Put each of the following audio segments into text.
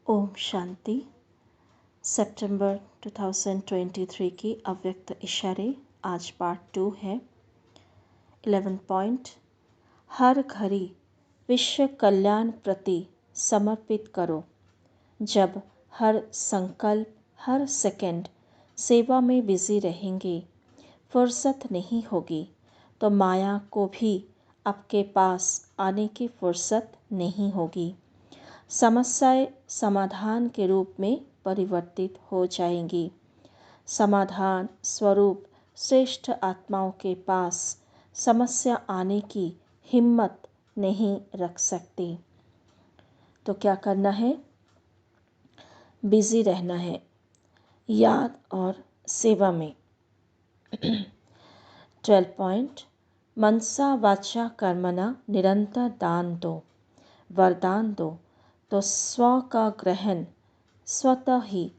ओम शांति। सितंबर 2023 की अव्यक्त इशारे। आज पार्ट 2 है। 11 पॉइंट। हर घड़ी विश्व कल्याण प्रति समर्पित करो। जब हर संकल्प, हर सेकंड सेवा में बिजी रहेंगे, फुर्सत नहीं होगी तो माया को भी आपके पास आने की फुर्सत नहीं होगी। समस्याएं समाधान के रूप में परिवर्तित हो जाएंगी। समाधान स्वरूप श्रेष्ठ आत्माओं के पास समस्या आने की हिम्मत नहीं रख सकती। तो क्या करना है? बिजी रहना है याद और सेवा में। 12 पॉइंट। मनसा वाचा कर्मणा निरंतर दान दो, वरदान दो तो स्व का ग्रहण स्वतः ही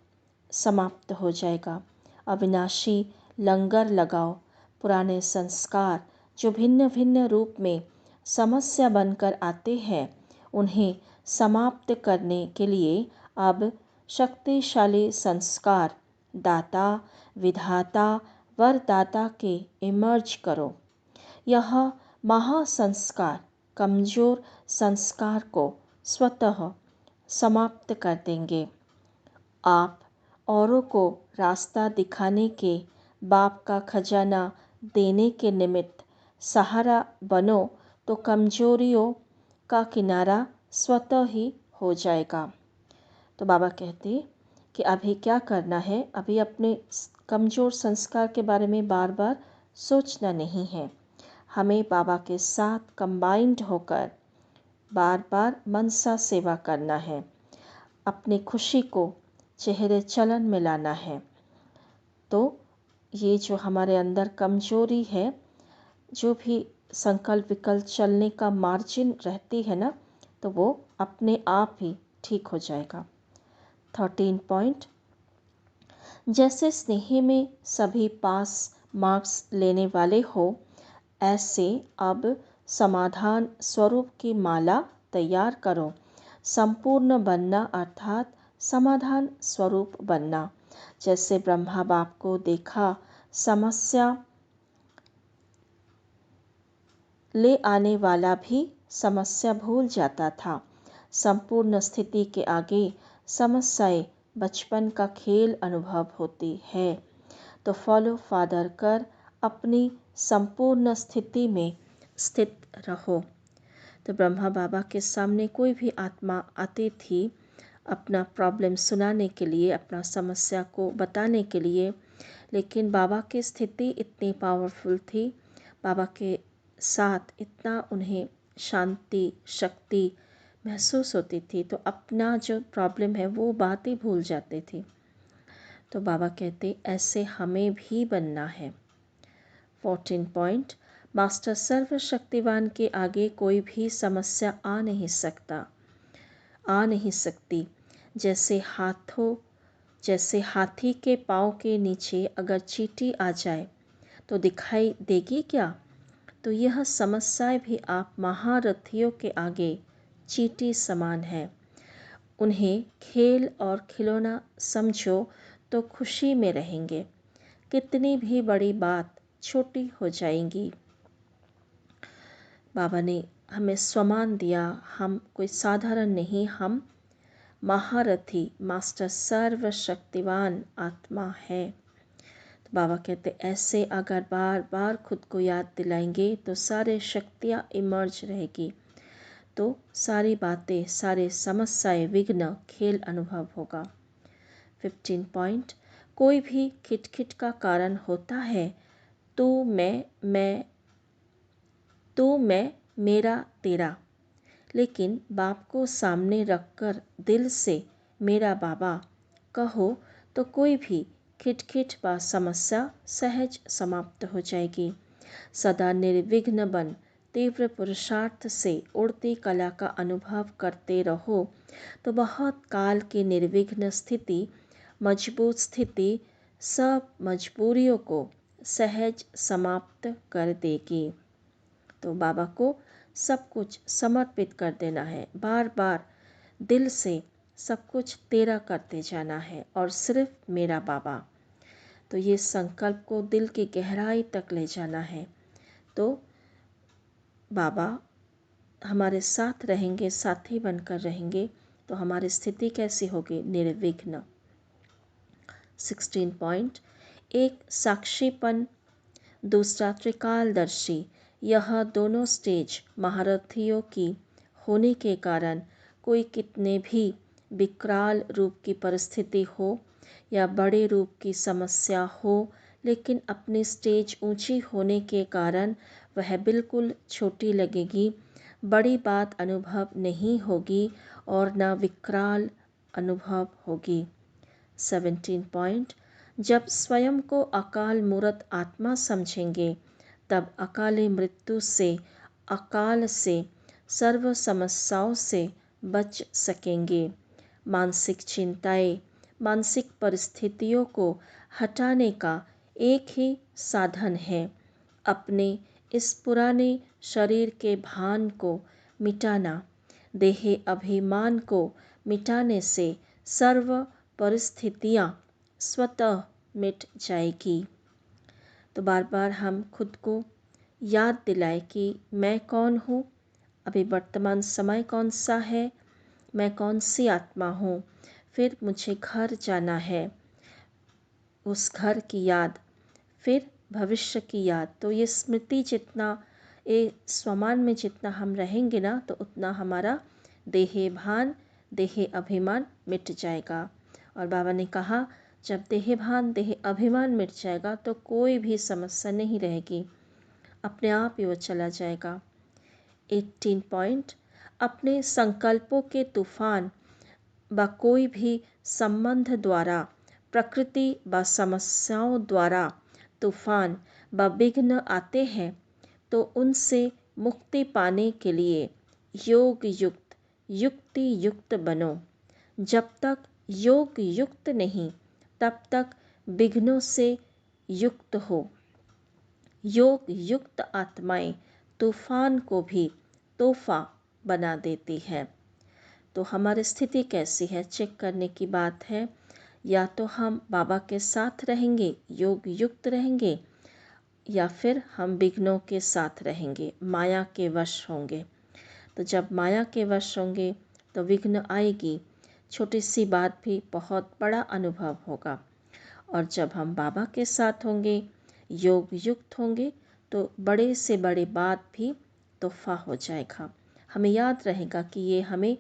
समाप्त हो जाएगा। अविनाशी लंगर लगाओ। पुराने संस्कार जो भिन्न भिन्न रूप में समस्या बनकर आते हैं, उन्हें समाप्त करने के लिए अब शक्तिशाली संस्कार दाता, विधाता, वरदाता के इमर्ज करो। यह महासंस्कार कमजोर संस्कार को स्वतः समाप्त कर देंगे। आप औरों को रास्ता दिखाने के, बाप का खजाना देने के निमित्त सहारा बनो तो कमजोरियों का किनारा स्वतः ही हो जाएगा। तो बाबा कहते कि अभी क्या करना है? अभी अपने कमजोर संस्कार के बारे में बार बार सोचना नहीं है। हमें बाबा के साथ कंबाइंड होकर बार बार मनसा सेवा करना है। अपनी खुशी को चेहरे चलन में लाना है। तो ये जो हमारे अंदर कमजोरी है, जो भी संकल्प विकल्प चलने का मार्जिन रहती है ना, तो वो अपने आप ही ठीक हो जाएगा। 13 पॉइंट। जैसे स्नेह में सभी पास मार्क्स लेने वाले हो, ऐसे अब समाधान स्वरूप की माला तैयार करो। संपूर्ण बनना अर्थात समाधान स्वरूप बनना। जैसे ब्रह्मा बाप को देखा समस्या ले आने वाला भी समस्या भूल जाता था। संपूर्ण स्थिति के आगे समस्याएं बचपन का खेल अनुभव होती है। तो फॉलो फादर कर अपनी संपूर्ण स्थिति में स्थित रहो। तो ब्रह्मा बाबा के सामने कोई भी आत्मा आती थी अपना प्रॉब्लम सुनाने के लिए, अपना समस्या को बताने के लिए, लेकिन बाबा की स्थिति इतनी पावरफुल थी, बाबा के साथ इतना उन्हें शांति शक्ति महसूस होती थी, तो अपना जो प्रॉब्लम है वो बात ही भूल जाते थे। तो बाबा कहते ऐसे हमें भी बनना है। 14 पॉइंट। मास्टर सर्वशक्तिवान के आगे कोई भी समस्या आ नहीं सकती। जैसे हाथी के पाँव के नीचे अगर चींटी आ जाए तो दिखाई देगी क्या? तो यह समस्याएं भी आप महारथियों के आगे चींटी समान है। उन्हें खेल और खिलौना समझो तो खुशी में रहेंगे। कितनी भी बड़ी बात छोटी हो जाएंगी। बाबा ने हमें स्वमान दिया। हम कोई साधारण नहीं, हम महारथी मास्टर सर्वशक्तिवान आत्मा है। तो बाबा कहते ऐसे अगर बार बार खुद को याद दिलाएंगे तो सारे शक्तियाँ इमर्ज रहेगी, तो सारी बातें, सारे समस्याएं, विघ्न खेल अनुभव होगा। 15 पॉइंट। कोई भी खिटखिट का कारण होता है तो मैं मेरा तेरा, लेकिन बाप को सामने रखकर दिल से मेरा बाबा कहो तो कोई भी खिटखिट व समस्या सहज समाप्त हो जाएगी। सदा निर्विघ्न बन तीव्र पुरुषार्थ से उड़ती कला का अनुभव करते रहो तो बहुत काल की निर्विघ्न स्थिति, मजबूत स्थिति सब मजबूरियों को सहज समाप्त कर देगी। तो बाबा को सब कुछ समर्पित कर देना है। बार बार दिल से सब कुछ तेरा करते जाना है और सिर्फ मेरा बाबा। तो ये संकल्प को दिल की गहराई तक ले जाना है। तो बाबा हमारे साथ रहेंगे, साथी बनकर रहेंगे, तो हमारी स्थिति कैसी होगी? निर्विघ्न। 16 पॉइंट, एक साक्षीपन, दूसरा त्रिकालदर्शी। यह दोनों स्टेज महारथियों की होने के कारण कोई कितने भी विकराल रूप की परिस्थिति हो या बड़े रूप की समस्या हो, लेकिन अपनी स्टेज ऊंची होने के कारण वह बिल्कुल छोटी लगेगी, बड़ी बात अनुभव नहीं होगी और न विकराल अनुभव होगी। 17 पॉइंट, जब स्वयं को अकाल मूर्त आत्मा समझेंगे तब अकाले मृत्यु से, अकाल से, सर्व समस्याओं से बच सकेंगे। मानसिक चिंताएं, मानसिक परिस्थितियों को हटाने का एक ही साधन है, अपने इस पुराने शरीर के भान को मिटाना। देह अभिमान को मिटाने से सर्व परिस्थितियां स्वतः मिट जाएगी। तो बार बार हम खुद को याद दिलाए कि मैं कौन हूँ, अभी वर्तमान समय कौन सा है, मैं कौन सी आत्मा हूँ, फिर मुझे घर जाना है, उस घर की याद, फिर भविष्य की याद। तो ये स्मृति जितना, ये स्वमान में जितना हम रहेंगे ना, तो उतना हमारा देह भान, देह अभिमान मिट जाएगा। और बाबा ने कहा जब देह भान, देह अभिमान मिट जाएगा तो कोई भी समस्या नहीं रहेगी, अपने आप ही वो चला जाएगा। 18 पॉइंट, अपने संकल्पों के तूफान व कोई भी संबंध द्वारा, प्रकृति व समस्याओं द्वारा तूफान व विघ्न आते हैं तो उनसे मुक्ति पाने के लिए योग युक्त, युक्ति युक्त बनो। जब तक योग युक्त नहीं तब तक विघ्नों से युक्त हो। योग युक्त आत्माएं तूफान को भी तोहफा बना देती है। तो हमारी स्थिति कैसी है चेक करने की बात है। या तो हम बाबा के साथ रहेंगे, योग युक्त रहेंगे, या फिर हम विघ्नों के साथ रहेंगे, माया के वश होंगे। तो जब माया के वश होंगे तो विघ्न आएगी, छोटी सी बात भी बहुत बड़ा अनुभव होगा। और जब हम बाबा के साथ होंगे, योग युक्त होंगे, तो बड़े से बड़े बात भी तोहफा हो जाएगा। हमें याद रहेगा कि ये हमें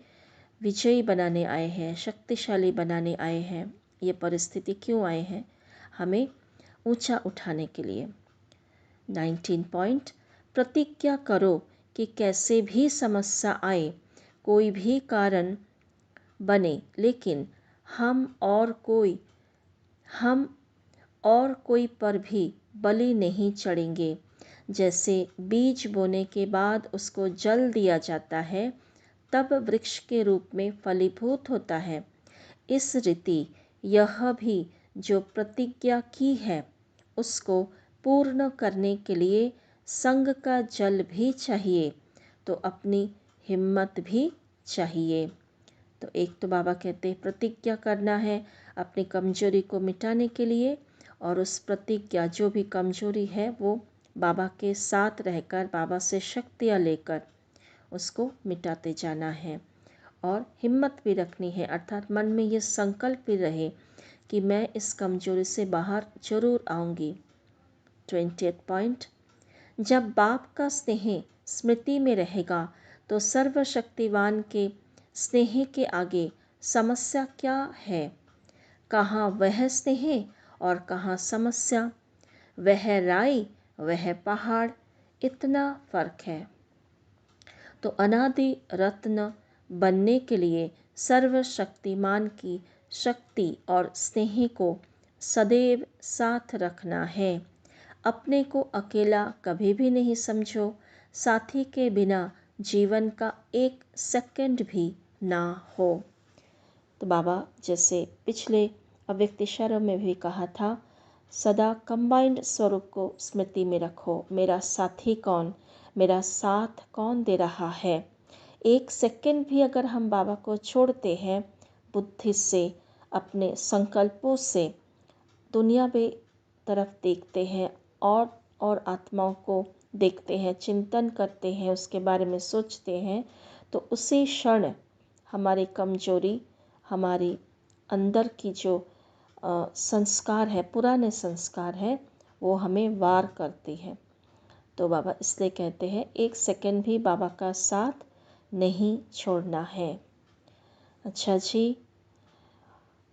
विजयी बनाने आए हैं, शक्तिशाली बनाने आए हैं। ये परिस्थिति क्यों आए हैं? हमें ऊंचा उठाने के लिए। 19 पॉइंट, प्रतिज्ञा करो कि कैसे भी समस्या आए, कोई भी कारण बने, लेकिन हम और कोई पर भी बलि नहीं चढ़ेंगे। जैसे बीज बोने के बाद उसको जल दिया जाता है, तब वृक्ष के रूप में फलीभूत होता है। इस रीति यह भी जो प्रतिज्ञा की है उसको पूर्ण करने के लिए संग का जल भी चाहिए, तो अपनी हिम्मत भी चाहिए। तो एक तो बाबा कहते हैं प्रतिज्ञा करना है अपनी कमजोरी को मिटाने के लिए, और उस प्रतिज्ञा जो भी कमजोरी है वो बाबा के साथ रहकर, बाबा से शक्तियाँ लेकर उसको मिटाते जाना है। और हिम्मत भी रखनी है, अर्थात मन में ये संकल्प भी रहे कि मैं इस कमजोरी से बाहर जरूर आऊँगी। 20th पॉइंट, जब बाप का स्नेह स्मृति में रहेगा तो सर्वशक्तिवान के स्नेह के आगे समस्या क्या है? कहाँ वह स्नेह और कहाँ समस्या, वह राई वह पहाड़, इतना फर्क है। तो अनादि रत्न बनने के लिए सर्वशक्तिमान की शक्ति और स्नेह को सदैव साथ रखना है। अपने को अकेला कभी भी नहीं समझो, साथी के बिना जीवन का एक सेकंड भी ना हो। तो बाबा जैसे पिछले अव्यक्त इशारों में भी कहा था, सदा कंबाइंड स्वरूप को स्मृति में रखो। मेरा साथी कौन, मेरा साथ कौन दे रहा है। एक सेकंड भी अगर हम बाबा को छोड़ते हैं, बुद्धि से, अपने संकल्पों से दुनिया में तरफ देखते हैं और आत्माओं को देखते हैं, चिंतन करते हैं, उसके बारे में सोचते हैं, तो उसी क्षण हमारी कमजोरी, हमारी अंदर की जो संस्कार है, पुराने संस्कार है, वो हमें वार करती है। तो बाबा इसलिए कहते हैं 1 सेकंड भी बाबा का साथ नहीं छोड़ना है। अच्छा जी,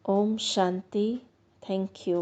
ओम शांति। Thank you.